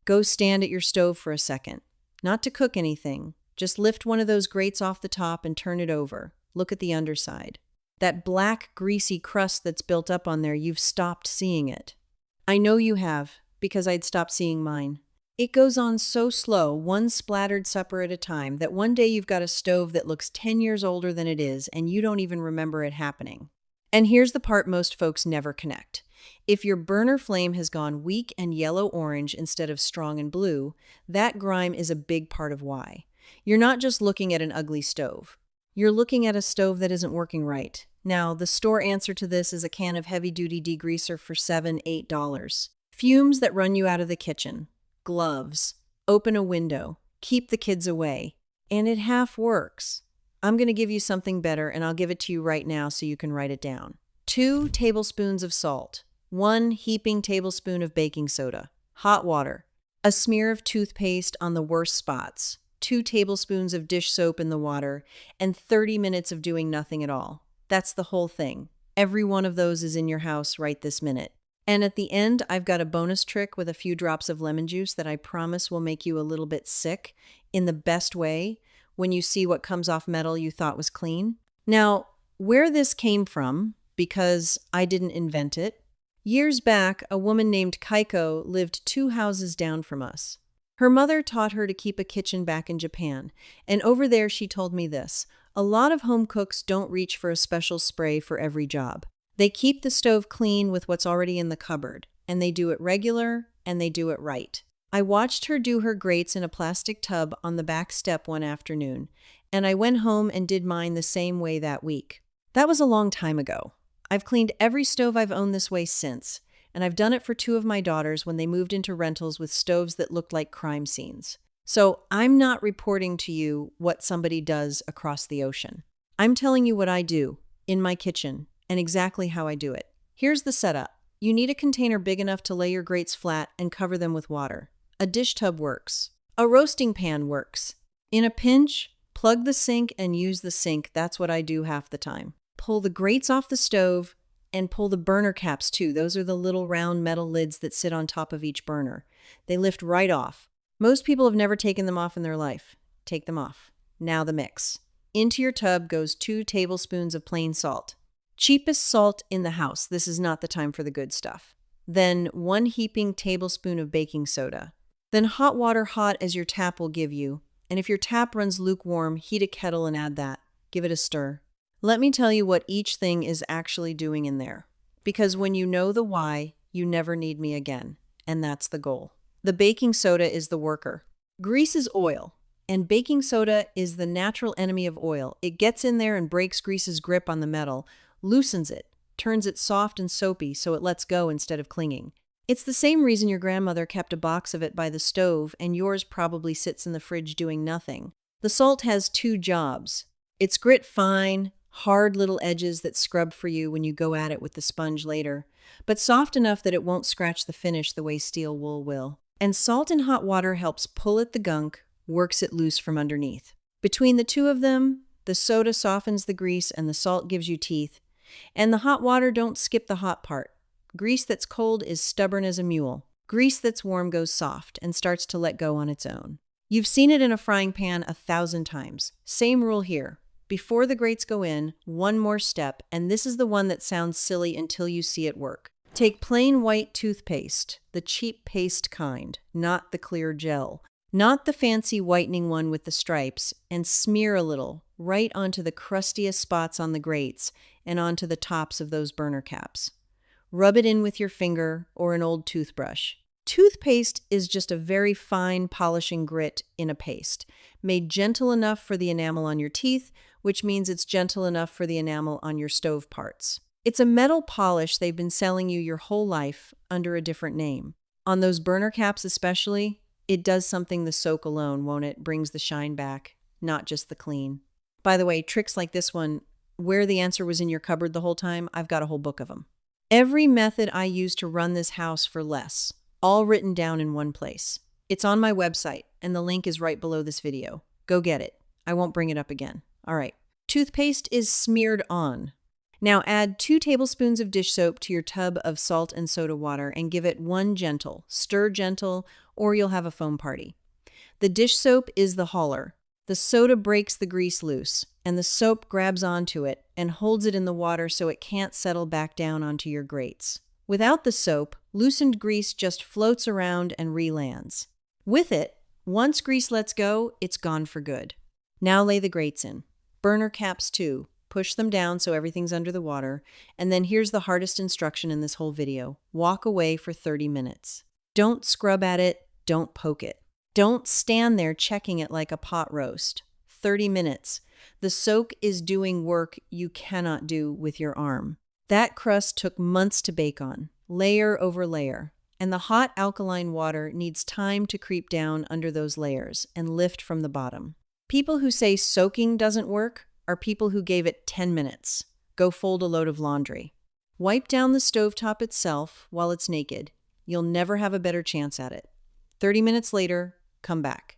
Go stand at your stove for a second. Not to cook anything. Just lift one of those grates off the top and turn it over. Look at the underside. That black, greasy crust that's built up on there, you've stopped seeing it. I know you have, because I'd stopped seeing mine. It goes on so slow, one splattered supper at a time, that one day you've got a stove that looks 10 years older than it is, and you don't even remember it happening. And here's the part most folks never connect. If your burner flame has gone weak and yellow-orange instead of strong and blue, that grime is a big part of why. You're not just looking at an ugly stove. You're looking at a stove that isn't working right. Now, the store answer to this is a can of heavy-duty degreaser for $7, $8. Fumes that run you out of the kitchen. Gloves. Open a window. Keep the kids away. And it half works. I'm going to give you something better, and I'll give it to you right now so you can write it down. 2 tablespoons of salt. 1 heaping tablespoon of baking soda. Hot water. A smear of toothpaste on the worst spots. 2 tablespoons of dish soap in the water, and 30 minutes of doing nothing at all. That's the whole thing. Every one of those is in your house right this minute. And at the end, I've got a bonus trick with a few drops of lemon juice that I promise will make you a little bit sick in the best way when you see what comes off metal you thought was clean. Now, where this came from, because I didn't invent it, years back, a woman named Kaiko lived 2 houses down from us. Her mother taught her to keep a kitchen back in Japan, and over there she told me this: a lot of home cooks don't reach for a special spray for every job. They keep the stove clean with what's already in the cupboard, and they do it regular, and they do it right. I watched her do her grates in a plastic tub on the back step one afternoon, and I went home and did mine the same way that week. That was a long time ago. I've cleaned every stove I've owned this way since, and I've done it for 2 of my daughters when they moved into rentals with stoves that looked like crime scenes. So I'm not reporting to you what somebody does across the ocean. I'm telling you what I do in my kitchen and exactly how I do it. Here's the setup. You need a container big enough to lay your grates flat and cover them with water. A dish tub works. A roasting pan works. In a pinch, plug the sink and use the sink. That's what I do half the time. Pull the grates off the stove, and pull the burner caps too. Those are the little round metal lids that sit on top of each burner. They lift right off. Most people have never taken them off in their life. Take them off. Now the mix. Into your tub goes 2 tablespoons of plain salt. Cheapest salt in the house. This is not the time for the good stuff. Then 1 heaping tablespoon of baking soda. Then hot water hot as your tap will give you. And if your tap runs lukewarm, heat a kettle and add that. Give it a stir. Let me tell you what each thing is actually doing in there. Because when you know the why, you never need me again. And that's the goal. The baking soda is the worker. Grease is oil, and baking soda is the natural enemy of oil. It gets in there and breaks grease's grip on the metal, loosens it, turns it soft and soapy so it lets go instead of clinging. It's the same reason your grandmother kept a box of it by the stove and yours probably sits in the fridge doing nothing. The salt has 2 jobs. It's grit fine, hard little edges that scrub for you when you go at it with the sponge later, but soft enough that it won't scratch the finish the way steel wool will. And salt in hot water helps pull at the gunk, works it loose from underneath. Between the 2 of them, the soda softens the grease and the salt gives you teeth. And the hot water don't skip the hot part. Grease that's cold is stubborn as a mule. Grease that's warm goes soft and starts to let go on its own. You've seen it in a frying pan 1,000 times. Same rule here. Before the grates go in, one more step, and this is the one that sounds silly until you see it work. Take plain white toothpaste, the cheap paste kind, not the clear gel, not the fancy whitening one with the stripes, and smear a little right onto the crustiest spots on the grates and onto the tops of those burner caps. Rub it in with your finger or an old toothbrush. Toothpaste is just a very fine polishing grit in a paste, made gentle enough for the enamel on your teeth, which means it's gentle enough for the enamel on your stove parts. It's a metal polish they've been selling you your whole life under a different name. On those burner caps especially, it does something the soak alone, won't it? Brings the shine back, not just the clean. By the way, tricks like this one, where the answer was in your cupboard the whole time, I've got a whole book of them. Every method I use to run this house for less, all written down in one place. It's on my website, and the link is right below this video. Go get it. I won't bring it up again. All right. Toothpaste is smeared on. Now add 2 tablespoons of dish soap to your tub of salt and soda water and give it one gentle, stir gentle, or you'll have a foam party. The dish soap is the hauler. The soda breaks the grease loose, and the soap grabs onto it and holds it in the water so it can't settle back down onto your grates. Without the soap, loosened grease just floats around and re-lands. With it, once grease lets go, it's gone for good. Now lay the grates in. Burner caps too. Push them down so everything's under the water. And then here's the hardest instruction in this whole video. Walk away for 30 minutes. Don't scrub at it. Don't poke it. Don't stand there checking it like a pot roast. 30 minutes. The soak is doing work you cannot do with your arm. That crust took months to bake on, layer over layer. And the hot alkaline water needs time to creep down under those layers and lift from the bottom. People who say soaking doesn't work are people who gave it 10 minutes. Go fold a load of laundry. Wipe down the stovetop itself while it's naked. You'll never have a better chance at it. 30 minutes later, come back.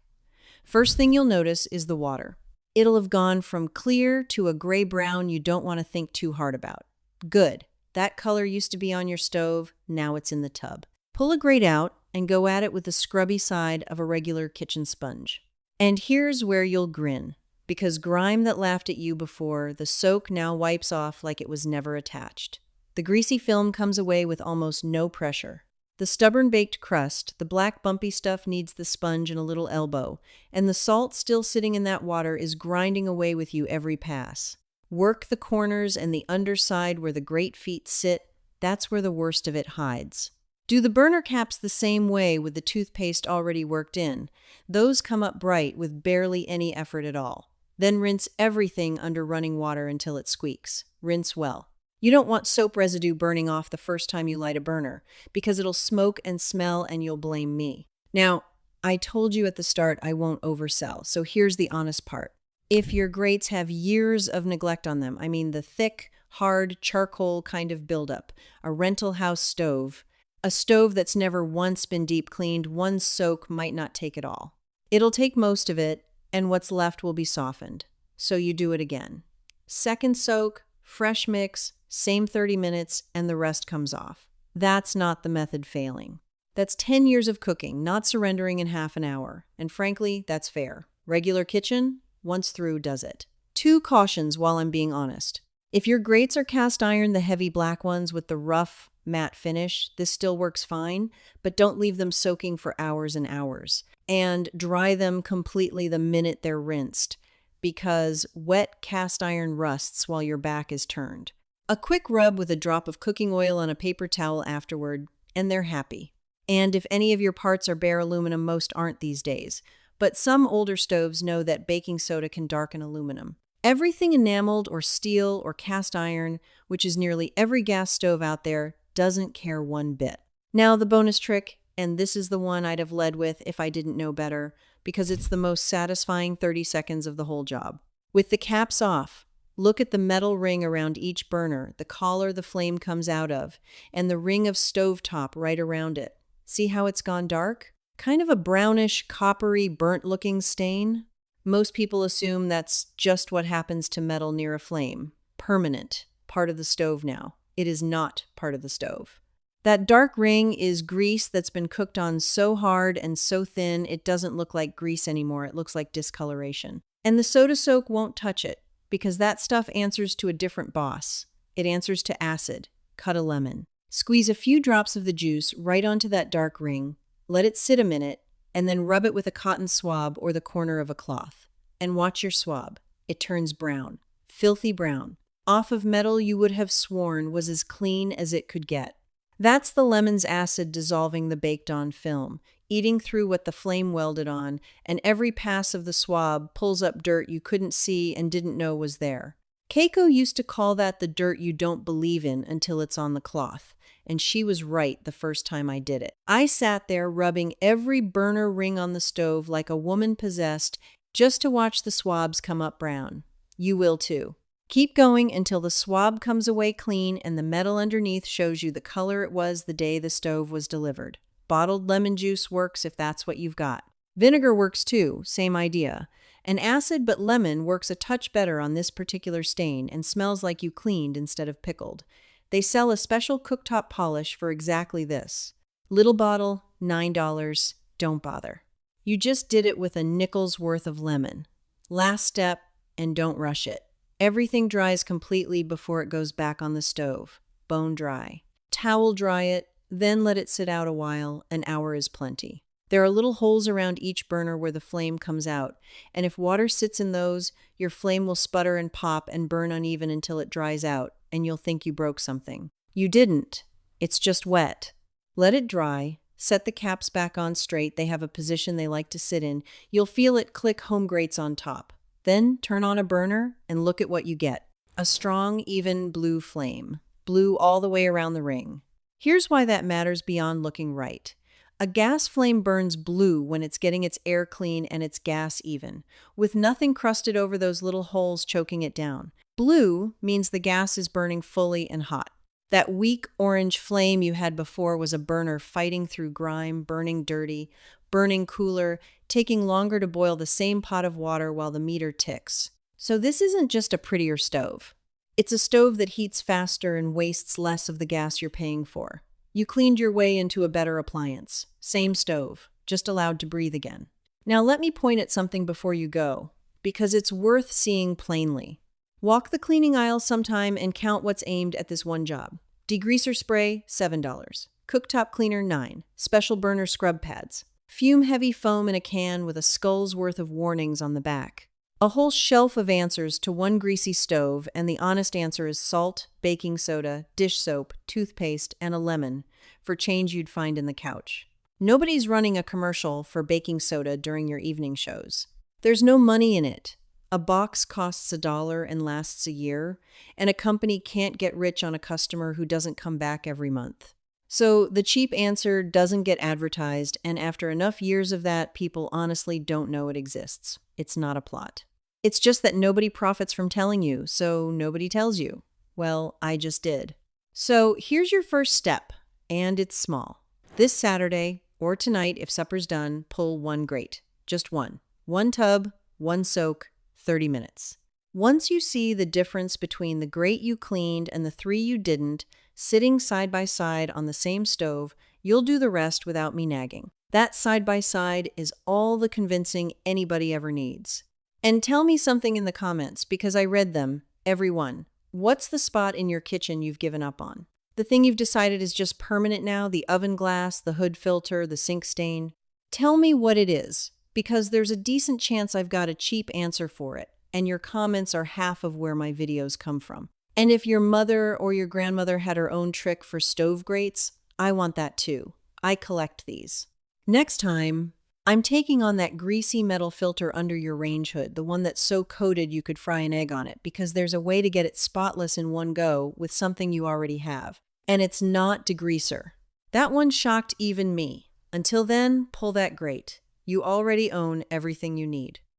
First thing you'll notice is the water. It'll have gone from clear to a gray-brown you don't want to think too hard about. Good. That color used to be on your stove, now it's in the tub. Pull a grate out and go at it with the scrubby side of a regular kitchen sponge. And here's where you'll grin, because grime that laughed at you before, the soak now wipes off like it was never attached. The greasy film comes away with almost no pressure. The stubborn baked crust, the black bumpy stuff needs the sponge and a little elbow, and the salt still sitting in that water is grinding away with you every pass. Work the corners and the underside where the grate feet sit, that's where the worst of it hides. Do the burner caps the same way with the toothpaste already worked in. Those come up bright with barely any effort at all. Then rinse everything under running water until it squeaks. Rinse well. You don't want soap residue burning off the first time you light a burner, because it'll smoke and smell and you'll blame me. Now, I told you at the start I won't oversell, so here's the honest part. If your grates have years of neglect on them, I mean the thick, hard, charcoal kind of buildup, a rental house stove, a stove that's never once been deep cleaned, one soak might not take it all. It'll take most of it, and what's left will be softened. So you do it again. Second soak, fresh mix, same 30 minutes, and the rest comes off. That's not the method failing. That's 10 years of cooking, not surrendering in half an hour. And frankly, that's fair. Regular kitchen, once through, does it. 2 cautions while I'm being honest. If your grates are cast iron, the heavy black ones with the rough, matte finish, this still works fine, but don't leave them soaking for hours and hours. And dry them completely the minute they're rinsed, because wet cast iron rusts while your back is turned. A quick rub with a drop of cooking oil on a paper towel afterward, and they're happy. And if any of your parts are bare aluminum, most aren't these days. But some older stoves know that baking soda can darken aluminum. Everything enameled or steel or cast iron, which is nearly every gas stove out there, doesn't care one bit. Now the bonus trick, and this is the one I'd have led with if I didn't know better, because it's the most satisfying 30 seconds of the whole job. With the caps off, look at the metal ring around each burner, the collar the flame comes out of, and the ring of stovetop right around it. See how it's gone dark? Kind of a brownish, coppery, burnt-looking stain. Most people assume that's just what happens to metal near a flame. Permanent. Part of the stove now. It is not part of the stove. That dark ring is grease that's been cooked on so hard and so thin it doesn't look like grease anymore. It looks like discoloration. And the soda soak won't touch it, because that stuff answers to a different boss. It answers to acid. Cut a lemon. Squeeze a few drops of the juice right onto that dark ring, let it sit a minute, and then rub it with a cotton swab or the corner of a cloth. And watch your swab. It turns brown. Filthy brown. Off of metal you would have sworn was as clean as it could get. That's the lemon's acid dissolving the baked-on film, eating through what the flame welded on, and every pass of the swab pulls up dirt you couldn't see and didn't know was there. Keiko used to call that the dirt you don't believe in until it's on the cloth, and she was right the first time I did it. I sat there rubbing every burner ring on the stove like a woman possessed just to watch the swabs come up brown. You will too. Keep going until the swab comes away clean and the metal underneath shows you the color it was the day the stove was delivered. Bottled lemon juice works if that's what you've got. Vinegar works too, same idea. An acid but lemon works a touch better on this particular stain and smells like you cleaned instead of pickled. They sell a special cooktop polish for exactly this. Little bottle, $9. don't bother. You just did it with a nickel's worth of lemon. Last step, and don't rush it. Everything dries completely before it goes back on the stove. Bone dry. Towel dry it, then let it sit out a while. An hour is plenty. There are little holes around each burner where the flame comes out, and if water sits in those, your flame will sputter and pop and burn uneven until it dries out, and you'll think you broke something. You didn't. It's just wet. Let it dry. Set the caps back on straight. They have a position they like to sit in. You'll feel it click home grates on top. Then turn on a burner and look at what you get. A strong, even blue flame. Blue all the way around the ring. Here's why that matters beyond looking right. A gas flame burns blue when it's getting its air clean and its gas even, with nothing crusted over those little holes choking it down. Blue means the gas is burning fully and hot. That weak orange flame you had before was a burner fighting through grime, burning dirty, burning cooler, taking longer to boil the same pot of water while the meter ticks. So this isn't just a prettier stove. It's a stove that heats faster and wastes less of the gas you're paying for. You cleaned your way into a better appliance. Same stove, just allowed to breathe again. Now let me point at something before you go, because it's worth seeing plainly. Walk the cleaning aisle sometime and count what's aimed at this one job. Degreaser spray, $7. Cooktop cleaner, $9. Special burner scrub pads. Fume-heavy foam in a can with a skull's worth of warnings on the back. A whole shelf of answers to one greasy stove, and the honest answer is salt, baking soda, dish soap, toothpaste, and a lemon for change you'd find in the couch. Nobody's running a commercial for baking soda during your evening shows. There's no money in it. A box costs $1 and lasts a year, and a company can't get rich on a customer who doesn't come back every month. So the cheap answer doesn't get advertised, and after enough years of that, people honestly don't know it exists. It's not a plot. It's just that nobody profits from telling you, so nobody tells you. Well, I just did. So here's your first step, and it's small. This Saturday, or tonight if supper's done, pull one grate. Just one. One tub, one soak, 30 minutes. Once you see the difference between the grate you cleaned and the 3 you didn't, sitting side by side on the same stove, you'll do the rest without me nagging. That side by side is all the convincing anybody ever needs. And tell me something in the comments, because I read them, every one. What's the spot in your kitchen you've given up on? The thing you've decided is just permanent now, the oven glass, the hood filter, the sink stain? Tell me what it is, because there's a decent chance I've got a cheap answer for it, and your comments are half of where my videos come from. And if your mother or your grandmother had her own trick for stove grates, I want that too. I collect these. Next time, I'm taking on that greasy metal filter under your range hood, the one that's so coated you could fry an egg on it, because there's a way to get it spotless in one go with something you already have. And it's not degreaser. That one shocked even me. Until then, pull that grate. You already own everything you need.